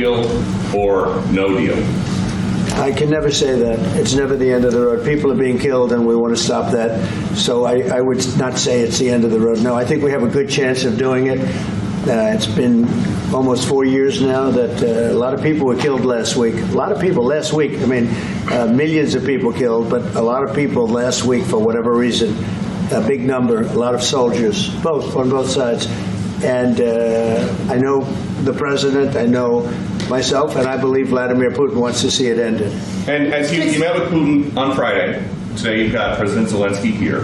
deal or no deal? I can never say that. It's never the end of the road. People are being killed, and we want to stop that. So I would not say it's the end of the road. No, I think we have a good chance of doing it. It's been almost 4 years now that a lot of people were killed last week. A lot of people last week. I mean, millions of people killed, but a lot of people last week for whatever reason. A big number, a lot of soldiers, on both sides. And I know the president, I know myself, and I believe Vladimir Putin wants to see it ended. And as you met with Putin on Friday, today you've got President Zelenskyy here.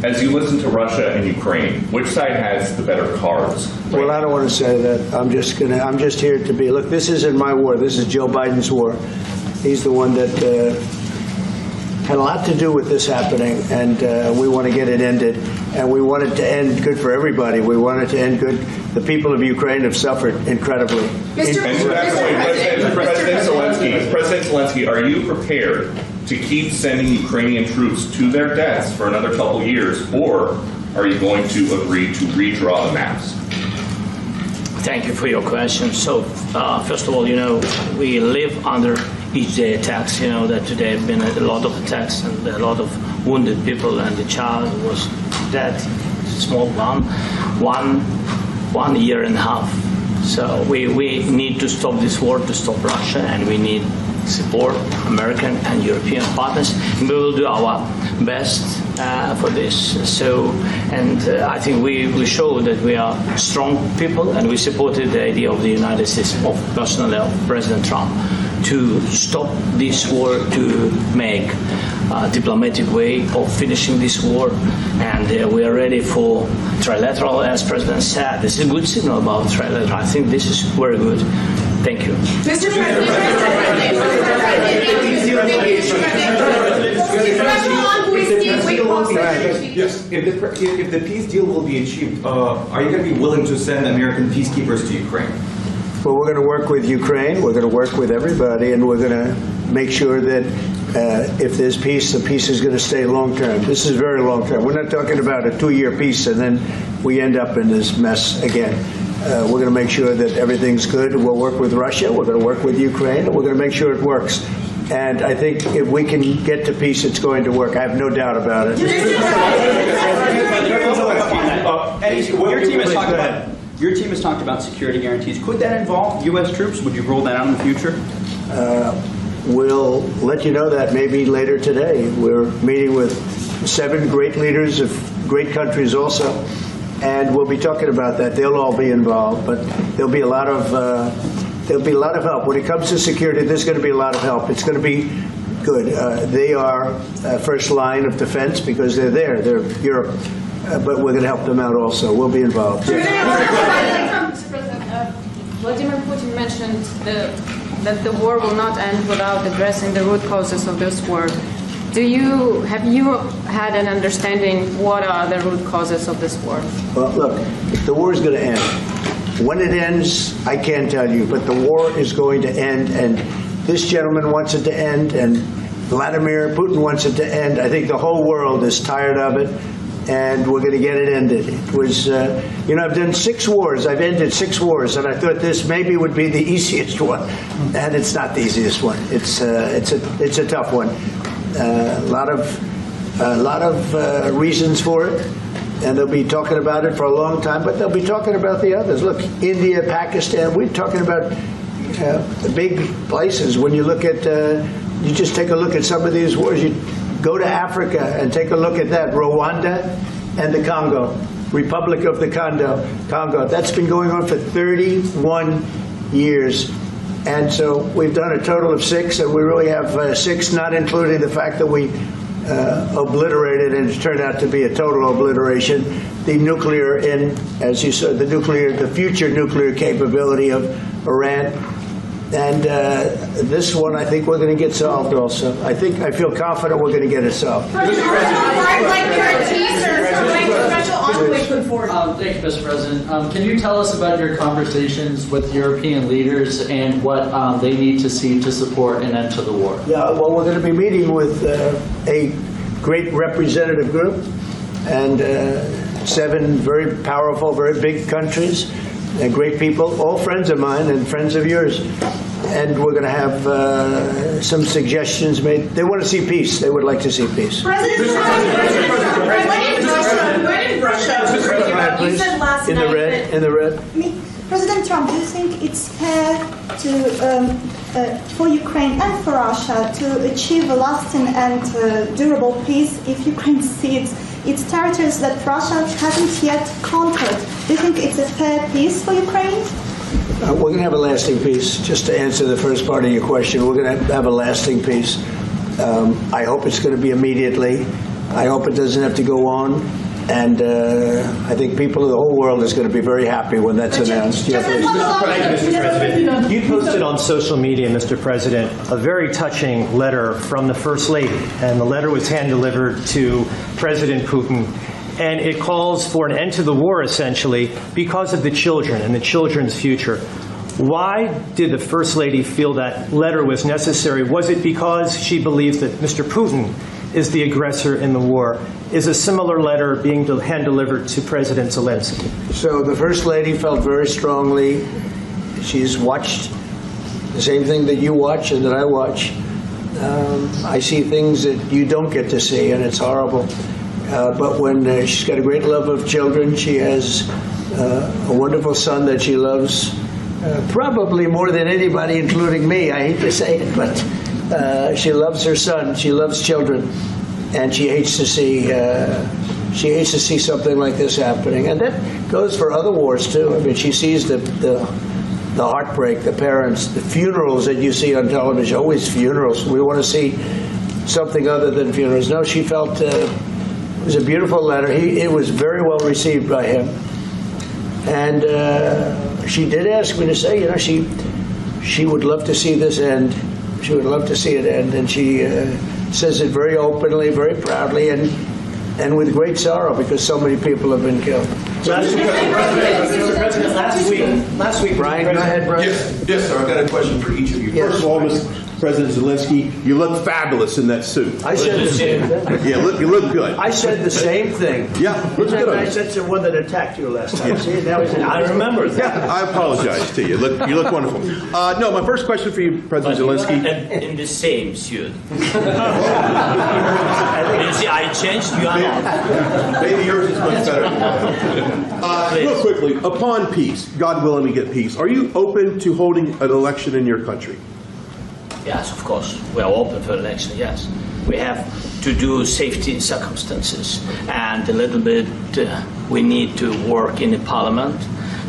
As you listen to Russia and Ukraine, which side has the better cards? Well, I don't want to say that. I'm just here to be. Look, this isn't my war. This is Joe Biden's war. He's the one that had a lot to do with this happening, and we want to get it ended. And we want it to end good for everybody. We want it to end good. The people of Ukraine have suffered incredibly. President Zelenskyy, are you prepared to keep sending Ukrainian troops to their deaths for another couple years, or are you going to agree to redraw the maps? Thank you for your question. So, first of all, we live under each day attacks. That today have been a lot of attacks and a lot of wounded people, and the child was dead, small one year and a half. So we need to stop this war, to stop Russia, and we need support American and European partners. And we will do our best for this. I think we show that we are strong people, and we supported the idea of the United States, personally of President Trump, to stop this war, to make a diplomatic way of finishing this war. And we are ready for trilateral, as President said. This is a good signal about trilateral. I think this is very good. Thank you. Mr. President, yes. If the peace deal will be achieved, are you going to be willing to send American peacekeepers to Ukraine? Well, we're going to work with Ukraine. We're going to work with everybody, and we're going to make sure that if there's peace, the peace is going to stay long term. This is very long term. We're not talking about a 2-year peace and then we end up in this mess again. We're going to make sure that everything's good. We'll work with Russia. We're going to work with Ukraine. And we're going to make sure it works. And I think if we can get to peace, it's going to work. I have no doubt about it. Your team has talked about security guarantees. Could that involve U.S. troops? Would you roll that out in the future? We'll let you know that maybe later today. We're meeting with 7 great leaders of great countries also, and we'll be talking about that. They'll all be involved, but there'll be a lot of help. When it comes to security, there's going to be a lot of help. It's going to be good. They are first line of defense because they're there. They're Europe. But we're going to help them out also. We'll be involved. Mr. President, Vladimir Putin mentioned that the war will not end without addressing the root causes of this war. Have you had an understanding what are the root causes of this war? Well, look, the war is going to end. When it ends, I can't tell you, but the war is going to end, and this gentleman wants it to end, and Vladimir Putin wants it to end. I think the whole world is tired of it. And we're going to get it ended. It was, I've done 6 wars. I've ended 6 wars, and I thought this maybe would be the easiest one, and it's not the easiest one. It's a tough one. A lot of reasons for it, and they'll be talking about it for a long time. But they'll be talking about the others. Look, India, Pakistan. We're talking about the big places. When you look at, you just take a look at some of these wars. You go to Africa and take a look at that. Rwanda and the Congo, Republic of the Congo. That's been going on for 31 years. And so we've done a total of 6, and we really have 6, not including the fact that we obliterated, and it turned out to be a total obliteration, the nuclear, as you said, the future nuclear capability of Iran. And this one, I think we're going to get solved also. I feel confident we're going to get it solved. Thank you, Mr. President. Can you tell us about your conversations with European leaders and what they need to see to support an end to the war? Yeah, well, we're going to be meeting with a great representative group and 7 very powerful, very big countries. great people, all friends of mine and friends of yours. And we're going to have some suggestions made. They want to see peace. They would like to see peace. President Trump, when in Russia, you said last In night the red, in the red. President Trump, do you think it's fair for Ukraine and for Russia to achieve a lasting and durable peace if Ukraine cedes its territories that Russia hasn't yet conquered? Do you think it's a fair peace for Ukraine? We're going to have a lasting peace. Just to answer the first part of your question, we're going to have a lasting peace. I hope it's going to be immediately. I hope it doesn't have to go on. And I think people of the whole world is going to be very happy when that's announced. You posted on social media, Mr. President, a very touching letter from the First Lady. And the letter was hand-delivered to President Putin. And it calls for an end to the war, essentially, because of the children and the children's future. Why did the First Lady feel that letter was necessary? Was it because she believes that Mr. Putin is the aggressor in the war? Is a similar letter being hand-delivered to President Zelenskyy? So the First Lady felt very strongly. She's watched the same thing that you watch and that I watch. I see things that you don't get to see, and it's horrible. But when she's got a great love of children, she has a wonderful son that she loves, probably more than anybody, including me. I hate to say it, but she loves her son. She loves children, and she hates to see something like this happening. And that goes for other wars too. I mean, she sees the heartbreak, the parents, the funerals that you see on television. Always funerals. We want to see something other than funerals. No, she felt. It was a beautiful letter. It was very well received by him. And she did ask me to say, you know, she would love to see this end. She would love to see it end. And she says it very openly, very proudly, and with great sorrow because so many people have been killed. Mr. President, last week, Brian, go ahead, Brian. Yes, sir. I've got a question for each of you. Yes. First of all, Mr. President Zelenskyy, you look fabulous in that suit. I said the same thing. Yeah, you look good. I said the same thing. Yeah, looks good on I you. said to one that attacked you last time. See, now I remember that. Yeah, I apologize to you. You look wonderful. No, my first question for you, President Zelenskyy. In the same suit. You see, I changed. You are not. Maybe yours is much better. Real quickly, upon peace, God willing we get peace, are you open to holding an election in your country? Yes, of course. We are open for election, yes. We have to do safety circumstances. And a little bit, we need to work in the parliament,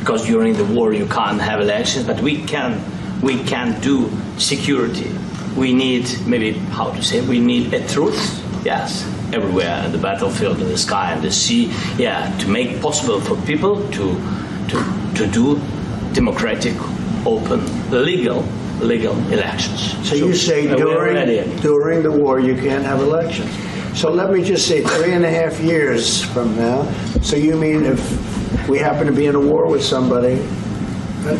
because during the war you can't have elections, but we can do security. We need, maybe, how to say, we need a truth, yes, everywhere, in the battlefield, in the sky, in the sea, yeah, to make possible for people to do democratic, open, legal elections. So you say during the war you can't have elections. So let me just say 3.5 years from now. So you mean if we happen to be in a war with somebody,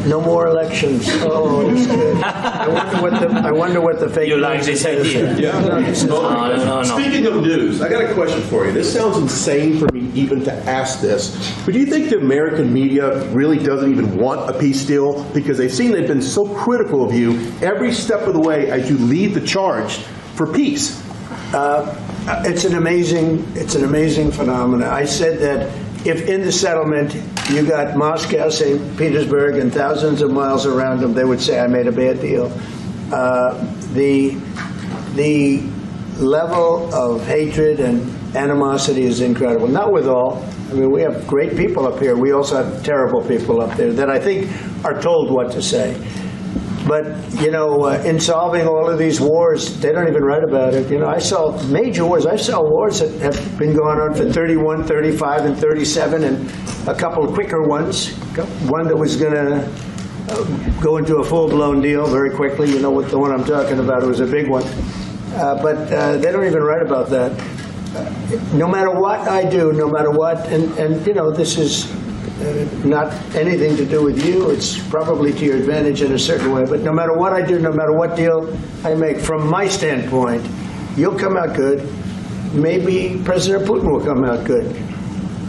no more elections? Oh, that's good. I wonder what the fake. You like this idea? Yeah. No. Speaking of news, I got a question for you. This sounds insane for me even to ask this, but do you think the American media really doesn't even want a peace deal because they've seen they've been so critical of you every step of the way as you lead the charge for peace? It's an amazing phenomenon. I said that if in the settlement you got Moscow, St. Petersburg, and thousands of miles around them, they would say I made a bad deal. The level of hatred and animosity is incredible. Not with all. I mean, we have great people up here. We also have terrible people up there that I think are told what to say. But, you know, in solving all of these wars, they don't even write about it. You know, I saw major wars. I saw wars that have been going on for 31, 35, and 37, and a couple of quicker ones. One that was going to go into a full-blown deal very quickly. You know what the one I'm talking about. It was a big one. But they don't even write about that. No matter what I do, no matter what, and you know, this is not anything to do with you. It's probably to your advantage in a certain way. But no matter what I do, no matter what deal I make, from my standpoint, you'll come out good. Maybe President Putin will come out good.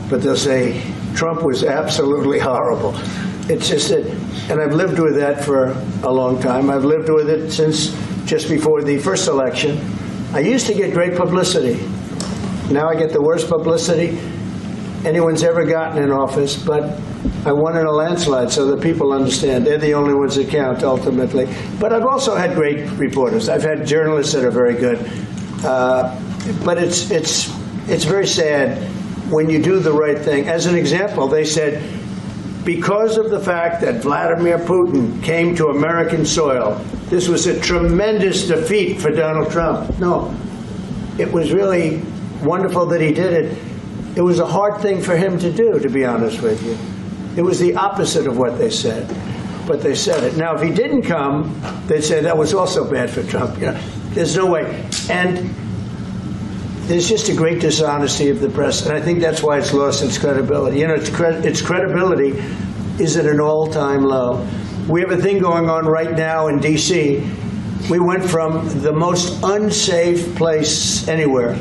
But they'll say, Trump was absolutely horrible. It's just that, and I've lived with that for a long time. I've lived with it since just before the first election. I used to get great publicity. Now I get the worst publicity anyone's ever gotten in office, but I won in a landslide, so the people understand. They're the only ones that count, ultimately. But I've also had great reporters. I've had journalists that are very good. But it's very sad when you do the right thing. As an example, they said, because of the fact that Vladimir Putin came to American soil, this was a tremendous defeat for Donald Trump. No, it was really wonderful that he did it. It was a hard thing for him to do, to be honest with you. It was the opposite of what they said, but they said it. Now, if he didn't come, they'd say that was also bad for Trump. You know, there's no way. And there's just a great dishonesty of the press, and I think that's why it's lost its credibility. You know, its credibility is at an all-time low. We have a thing going on right now in D.C. We went from the most unsafe place anywhere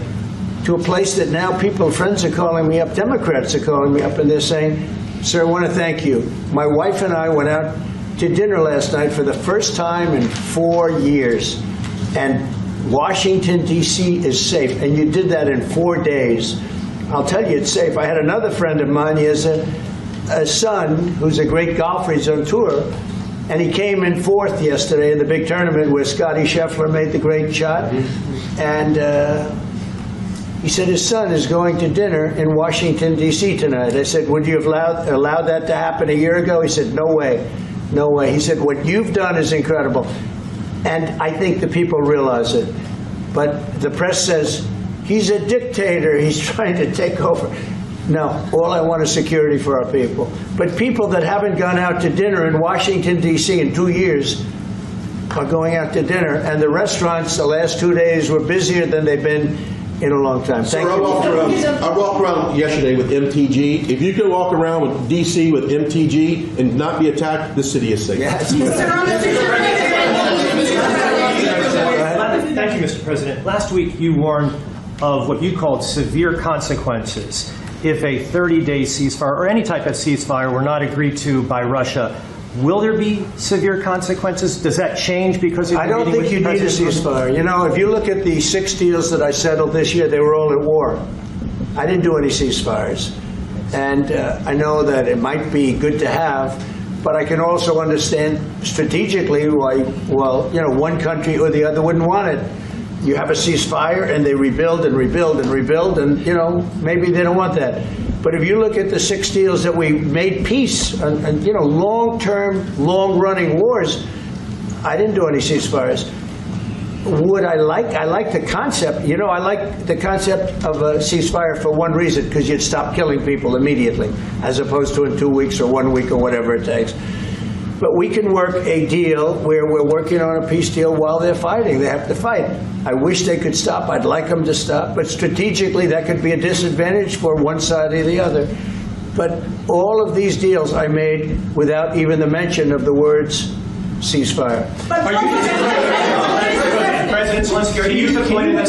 to a place that now friends are calling me up, Democrats are calling me up, and they're saying, sir, I want to thank you. My wife and I went out to dinner last night for the first time in 4 years, and Washington, D.C. is safe, and you did that in 4 days. I'll tell you, it's safe. I had another friend of mine, he has a son who's a great golfer, he's on tour, and he came in fourth yesterday in the big tournament where Scotty Scheffler made the great shot, and he said his son is going to dinner in Washington, D.C. tonight. I said, would you have allowed that to happen a year ago? He said, no way, no way. He said, what you've done is incredible. And I think the people realize it. But the press says, he's a dictator, he's trying to take over. No, all I want is security for our people. But people that haven't gone out to dinner in Washington, D.C. in 2 years are going out to dinner. And the restaurants the last 2 days were busier than they've been in a long time. Thank you. I walked around yesterday with MTG. If you can walk around with D.C. with MTG and not be attacked, the city is safe. Yes. Thank you, Mr. President. Last week you warned of what you called severe consequences if a 30-day ceasefire or any type of ceasefire were not agreed to by Russia. Will there be severe consequences? Does that change because of I don't think you need a ceasefire. You know, if you look at the 6 deals that I settled this year, they were all at war. I didn't do any ceasefires. And I know that it might be good to have, but I can also understand strategically why, well, you know, one country or the other wouldn't want it. You have a ceasefire and they rebuild and rebuild and rebuild, and, you know, maybe they don't want that. But if you look at the 6 deals that we made peace and you know, long-term, long-running wars, I didn't do any ceasefires. Would I like the concept, you know, I like the concept of a ceasefire for one reason, because you'd stop killing people immediately, as opposed to in 2 weeks or 1 week or whatever it takes. But we can work a deal where we're working on a peace deal while they're fighting. They have to fight. I wish they could stop. I'd like them to stop. But strategically, that could be a disadvantage for one side or the other. But all of these deals I made without even the mention of the words ceasefire. President Zelenskyy, can you explain the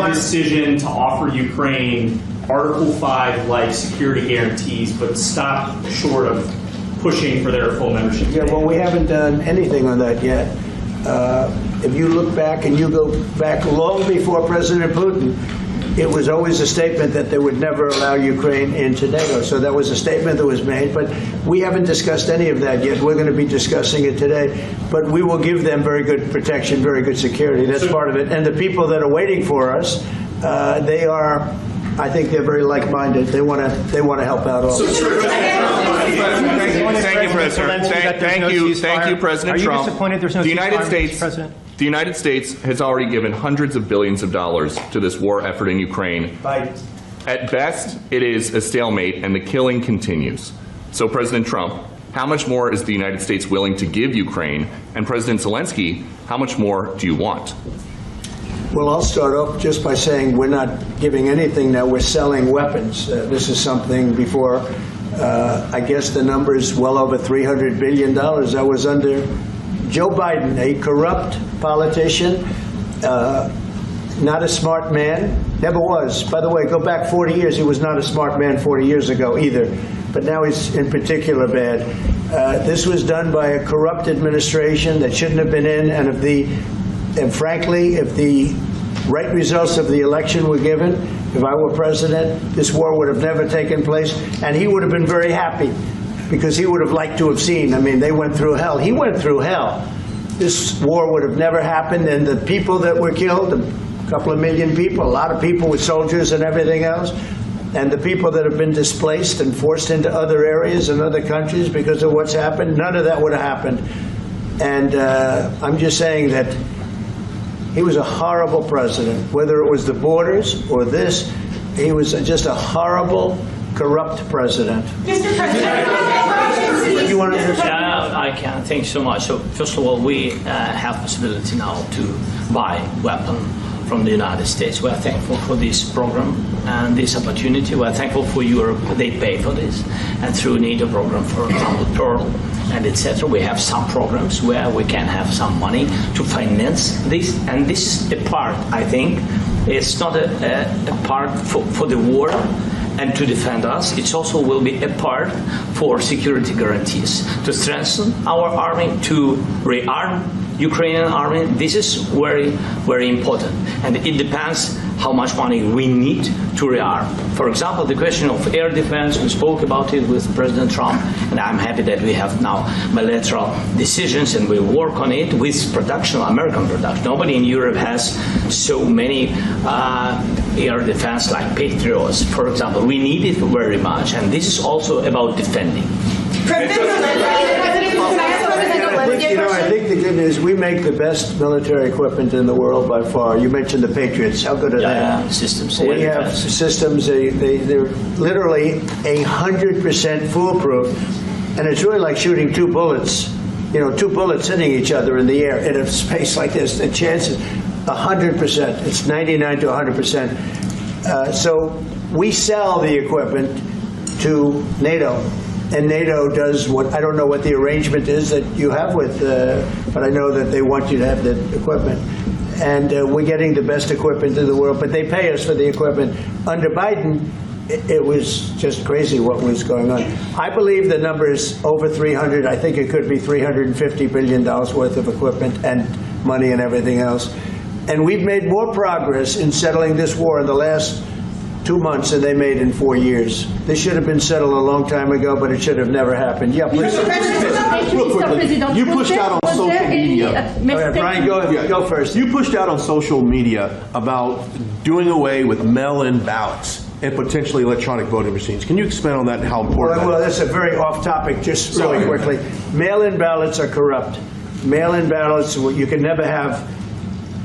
decision to offer Ukraine Article 5-like security guarantees, but stop short of pushing for their full membership? Yeah, well, we haven't done anything on that yet. If you look back and you go back long before President Putin, it was always a statement that they would never allow Ukraine into NATO. So that was a statement that was made, but we haven't discussed any of that yet. We're going to be discussing it today, but we will give them very good protection, very good security. That's part of it. And the people that are waiting for us, they are, I think they're very like-minded. They want to help out also. Thank you, President. Thank you, President Trump. Are you disappointed there's no ceasefire, Mr. President? The United States has already given hundreds of billions of dollars to this war effort in Ukraine. At best, it is a stalemate, and the killing continues. So, President Trump, how much more is the United States willing to give Ukraine? And President Zelenskyy, how much more do you want? Well, I'll start off just by saying we're not giving anything now. We're selling weapons. This is something before, I guess the number is well over $300 billion. That was under Joe Biden, a corrupt politician, not a smart man, never was. By the way, go back 40 years, he was not a smart man 40 years ago either. But now he's in particular bad. This was done by a corrupt administration that shouldn't have been in, and frankly, if the right results of the election were given, if I were president, this war would have never taken place, and he would have been very happy, because he would have liked to have seen. I mean, they went through hell. He went through hell. This war would have never happened, and the people that were killed, a couple of million people, a lot of people with soldiers and everything else, and the people that have been displaced and forced into other areas and other countries because of what's happened, none of that would have happened. And I'm just saying that he was a horrible president, whether it was the borders or this. He was just a horrible, corrupt president. Mr. President, You want to I can. Thank you so much. So first of all, we have possibility now to buy weapon from the United States. We are thankful for this program and this opportunity. We are thankful for Europe. They pay for this. And through NATO program, for example, Pearl and etc., we have some programs where we can have some money to finance this. And this is a part, I think, it's not a part for the war and to defend us. It also will be a part for security guarantees, to strengthen our army, to rearm Ukrainian army. This is very, very important. And it depends how much money we need to rearm. For example, the question of air defense, we spoke about it with President Trump, and I'm happy that we have now bilateral decisions and we work on it with production, American production. Nobody in Europe has so many air defense like Patriots, for example. We need it very much, and this is also about defending. I think the good news, we make the best military equipment in the world by far. You mentioned the Patriots. How good are they? Systems. We have systems, they're literally 100% foolproof. And it's really like shooting two bullets, two bullets hitting each other in the air in a space like this. The chance is 100%. It's 99 to 100%. So we sell the equipment to NATO. And NATO does what, I don't know what the arrangement is that you have with, but I know that they want you to have the equipment. And we're getting the best equipment in the world, but they pay us for the equipment. Under Biden, it was just crazy what was going on. I believe the number is over 300. I think it could be $350 billion worth of equipment and money and everything else. And we've made more progress in settling this war in the last 2 months than they made in 4 years. This should have been settled a long time ago, but it should have never happened. Yeah, please. Real quickly, you pushed out on social media. Brian, go first. You pushed out on social media about doing away with mail-in ballots and potentially electronic voting machines. Can you expand on that and how important Well, that's a very off-topic, just really quickly. Mail-in ballots are corrupt. Mail-in ballots, you can never have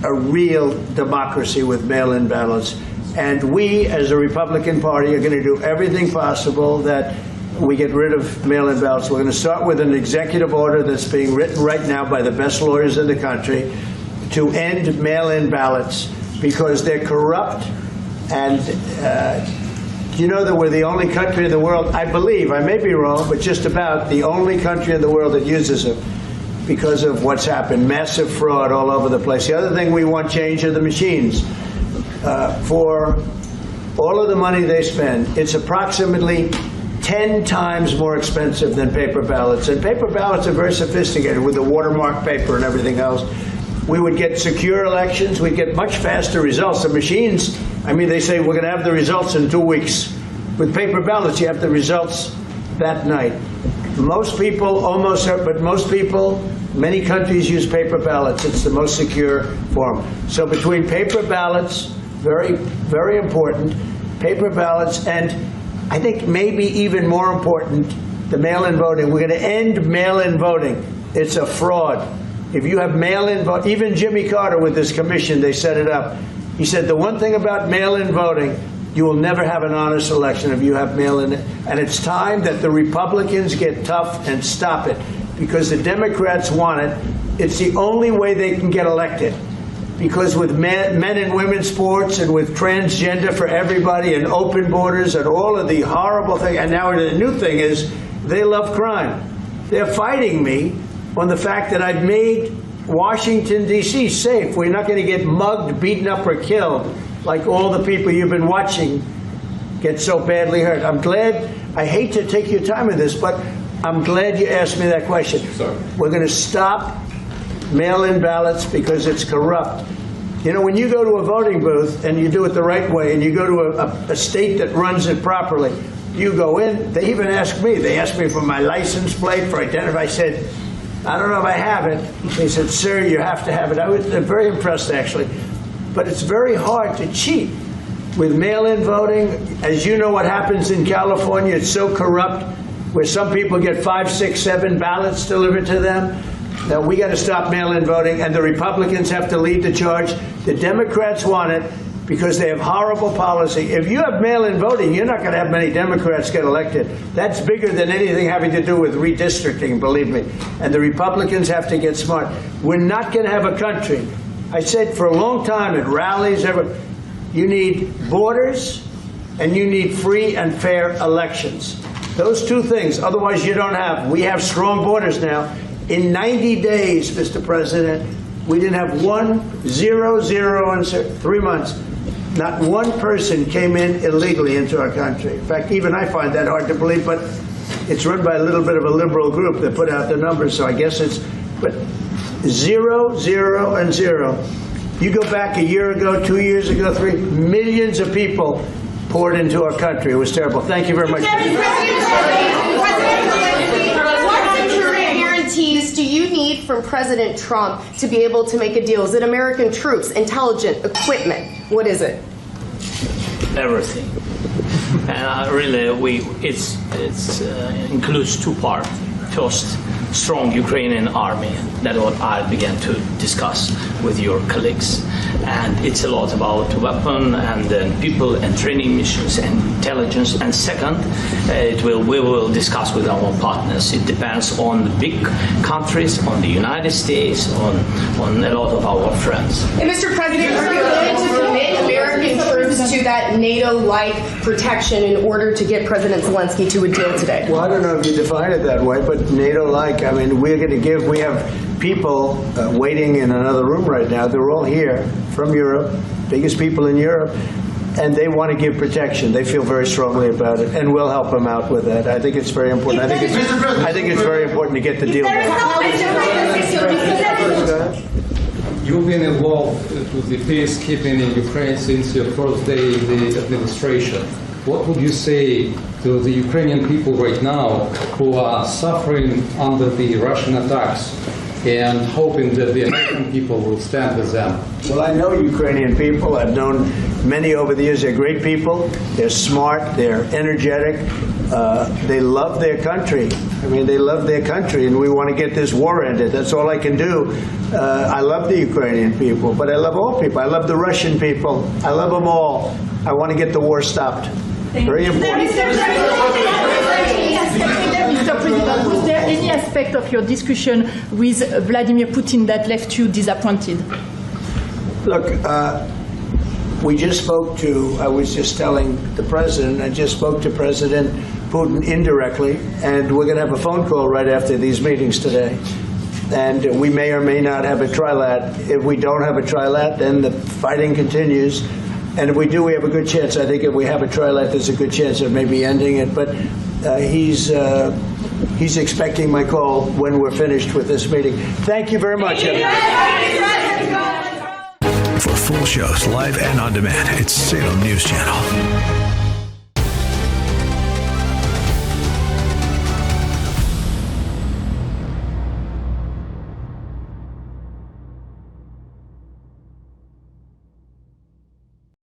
a real democracy with mail-in ballots. And we, as a Republican Party, are going to do everything possible that we get rid of mail-in ballots. We're going to start with an executive order that's being written right now by the best lawyers in the country to end mail-in ballots because they're corrupt. And you know that we're the only country in the world, I believe, I may be wrong, but just about the only country in the world that uses them because of what's happened. Massive fraud all over the place. The other thing we want change are the machines. For all of the money they spend, it's approximately 10 times more expensive than paper ballots. And paper ballots are very sophisticated with the watermark paper and everything else. We would get secure elections. We'd get much faster results. The machines, I mean, they say we're going to have the results in 2 weeks. With paper ballots, you have the results that night. Most people, but most people, many countries use paper ballots. It's the most secure form. So between paper ballots, very, very important, paper ballots, and I think maybe even more important, the mail-in voting. We're going to end mail-in voting. It's a fraud. If you have mail-in vote, even Jimmy Carter with this commission, they set it up. He said the one thing about mail-in voting, you will never have an honest election if you have mail-in. And it's time that the Republicans get tough and stop it, because the Democrats want it. It's the only way they can get elected. Because with men and women's sports and with transgender for everybody and open borders and all of the horrible things, and now the new thing is they love crime. They're fighting me on the fact that I've made Washington, D.C. safe. We're not going to get mugged, beaten up, or killed like all the people you've been watching get so badly hurt. I'm glad, I hate to take your time in this, but I'm glad you asked me that question. We're going to stop mail-in ballots because it's corrupt. You know, when you go to a voting booth and you do it the right way and you go to a state that runs it properly, you go in, they even ask me. They asked me for my license plate, for identity. I said, I don't know if I have it. They said, sir, you have to have it. I was very impressed, actually. But it's very hard to cheat with mail-in voting. As you know what happens in California, it's so corrupt, where some people get 5, 6, 7 ballots delivered to them. Now, we got to stop mail-in voting, and the Republicans have to lead the charge. The Democrats want it because they have horrible policy. If you have mail-in voting, you're not going to have many Democrats get elected. That's bigger than anything having to do with redistricting, believe me. And the Republicans have to get smart. We're not going to have a country. I said for a long time at rallies, you need borders and you need free and fair elections. Those two things, otherwise you don't have. We have strong borders now. In 90 days, Mr. President, we didn't have 0, 0, and 3 months. Not one person came in illegally into our country. In fact, even I find that hard to believe, but it's run by a little bit of a liberal group that put out the numbers, so I guess it's, but 0, 0, and 0. You go back a year ago, 2 years ago, 3, millions of people poured into our country. It was terrible. Thank you very much. What security guarantees do you need from President Trump to be able to make a deal? Is it American troops, intelligence, equipment? What is it? Everything. And really, it includes two parts. First, strong Ukrainian army. That's what I began to discuss with your colleagues. And it's a lot about weapon and people and training missions and intelligence. And second, we will discuss with our partners. It depends on the big countries, on the United States, on a lot of our friends. And Mr. President, are you willing to commit American troops to that NATO-like protection in order to get President Zelenskyy to a deal today? Well, I don't know if you define it that way, but NATO-like, I mean, we have people waiting in another room right now. They're all here from Europe, biggest people in Europe, and they want to give protection. They feel very strongly about it, and we'll help them out with that. I think it's very important. I think it's very important to get the deal done. You've been involved with the peacekeeping in Ukraine since your first day in the administration. What would you say to the Ukrainian people right now who are suffering under the Russian attacks and hoping that the American people will stand with them? Well, I know Ukrainian people. I've known many over the years. They're great people. They're smart. They're energetic. They love their country. I mean, they love their country, and we want to get this war ended. That's all I can do. I love the Ukrainian people, but I love all people. I love the Russian people. I love them all. I want to get the war stopped. Very important. Mr. President, was there any aspect of your discussion with Vladimir Putin that left you disappointed? Look, we just spoke to, I was just telling the President, I just spoke to President Putin indirectly, and we're going to have a phone call right after these meetings today. And we may or may not have a trilat. If we don't have a trilat, then the fighting continues. And if we do, we have a good chance. I think if we have a trilat, there's a good chance of maybe ending it. But he's expecting my call when we're finished with this meeting. Thank you very much, everybody. For full shows, live and on demand, it's Salem News Channel.